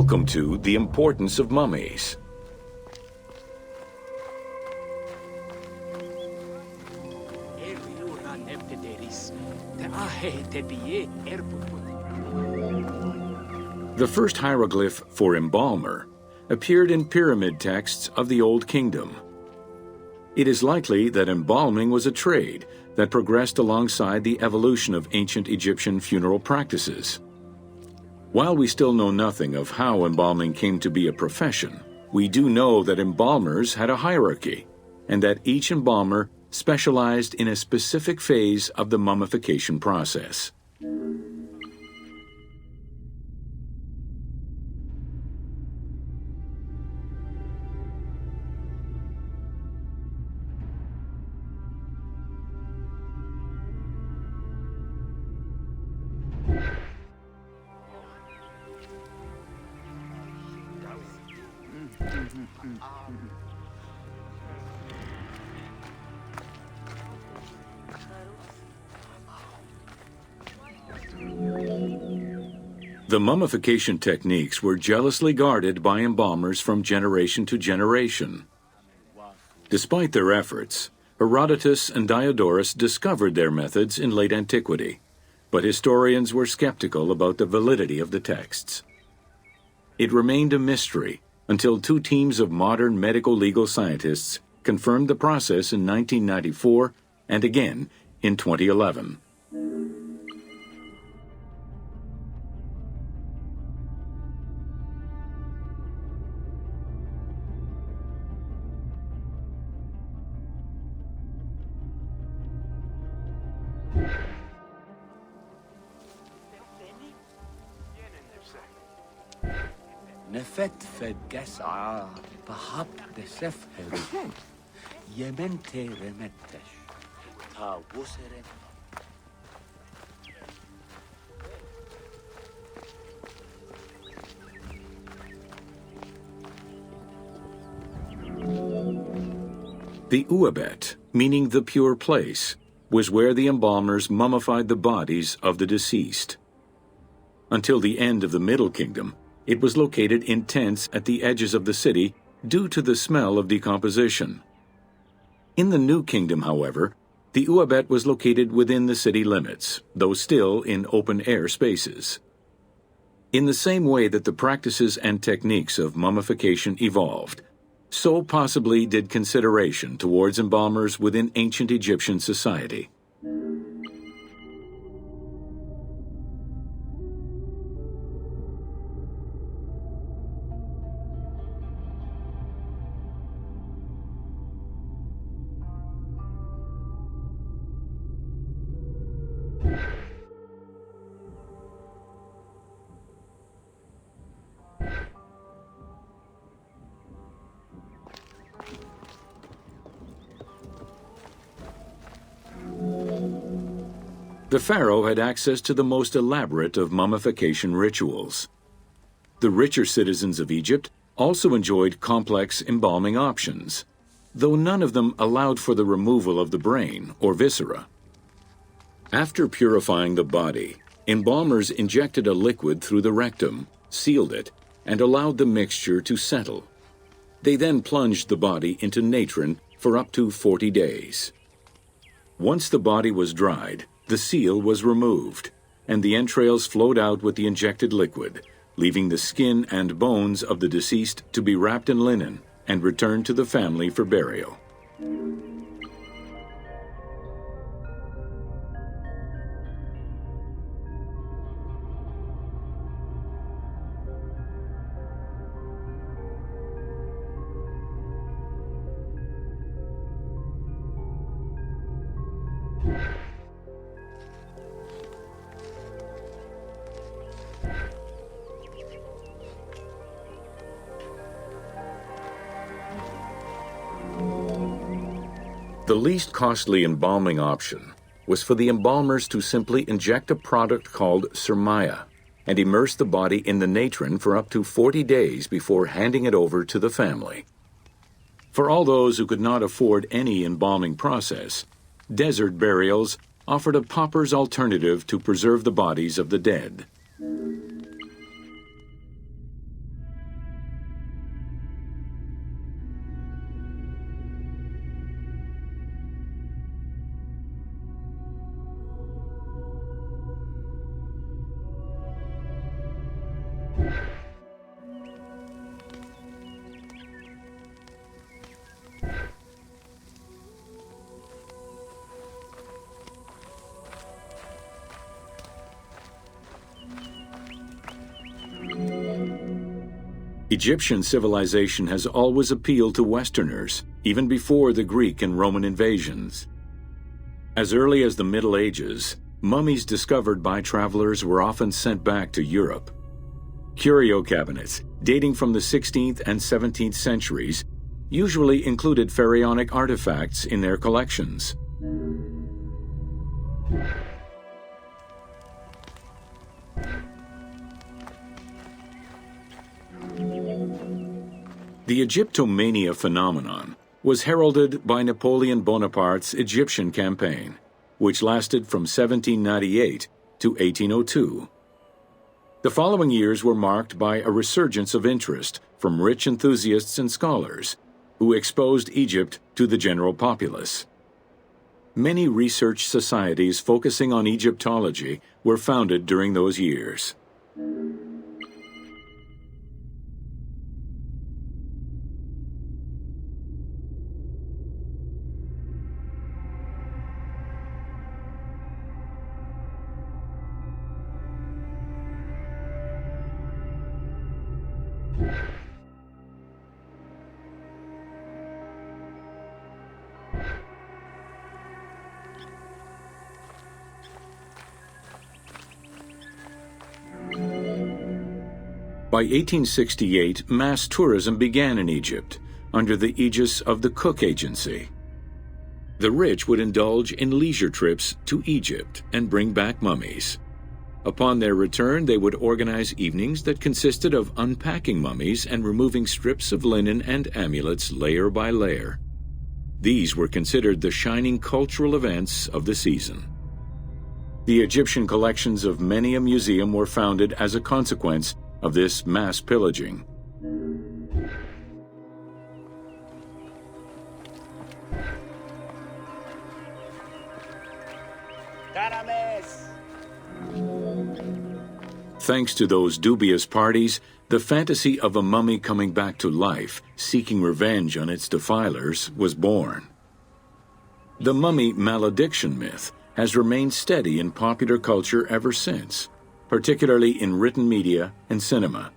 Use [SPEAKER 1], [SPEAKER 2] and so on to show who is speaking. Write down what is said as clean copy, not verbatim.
[SPEAKER 1] Welcome to The Importance of Mummies. The first hieroglyph for embalmer appeared in pyramid texts of the Old Kingdom. It is likely that embalming was a trade that progressed alongside the evolution of ancient Egyptian funeral practices. While we still know nothing of how embalming came to be a profession, we do know that embalmers had a hierarchy, and that each embalmer specialized in a specific phase of the mummification process. The mummification techniques were jealously guarded by embalmers from generation to generation. Despite their efforts, Herodotus and Diodorus discovered their methods in late antiquity, but historians were skeptical about the validity of the texts. It remained a mystery until two teams of modern medical legal scientists confirmed the process in 1994 and again in 2011.
[SPEAKER 2] نفت فدقسعة بحب دسفهر يمنتي رمتش تا وسرم.
[SPEAKER 1] The Uabet, meaning the pure place, was where the embalmers mummified the bodies of the deceased. Until the end of the Middle Kingdom, it was located in tents at the edges of the city due to the smell of decomposition. In the New Kingdom, however, the Uabet was located within the city limits, though still in open-air spaces. In the same way that the practices and techniques of mummification evolved, so possibly did consideration towards embalmers within ancient Egyptian society. The pharaoh had access to the most elaborate of mummification rituals. The richer citizens of Egypt also enjoyed complex embalming options, though none of them allowed for the removal of the brain or viscera. After purifying the body, embalmers injected a liquid through the rectum, sealed it, and allowed the mixture to settle. They then plunged the body into natron for up to 40 days. Once the body was dried, the seal was removed, and the entrails flowed out with the injected liquid, leaving the skin and bones of the deceased to be wrapped in linen and returned to the family for burial. The least costly embalming option was for the embalmers to simply inject a product called surmaya and immerse the body in the natron for up to 40 days before handing it over to the family. For all those who could not afford any embalming process, desert burials offered a pauper's alternative to preserve the bodies of the dead. Egyptian civilization has always appealed to Westerners, even before the Greek and Roman invasions. As early as the Middle Ages, mummies discovered by travelers were often sent back to Europe. Curio cabinets, dating from the 16th and 17th centuries, usually included pharaonic artifacts in their collections. The Egyptomania phenomenon was heralded by Napoleon Bonaparte's Egyptian campaign, which lasted from 1798 to 1802. The following years were marked by a resurgence of interest from rich enthusiasts and scholars who exposed Egypt to the general populace. Many research societies focusing on Egyptology were founded during those years. By 1868, mass tourism began in Egypt, under the aegis of the Cook Agency. The rich would indulge in leisure trips to Egypt and bring back mummies. Upon their return, they would organize evenings that consisted of unpacking mummies and removing strips of linen and amulets layer by layer. These were considered the shining cultural events of the season. The Egyptian collections of many a museum were founded as a consequence of this mass pillaging. Thanks to those dubious parties, the fantasy of a mummy coming back to life, seeking revenge on its defilers, was born. The mummy malediction myth has remained steady in popular culture ever since, particularly in written media and cinema.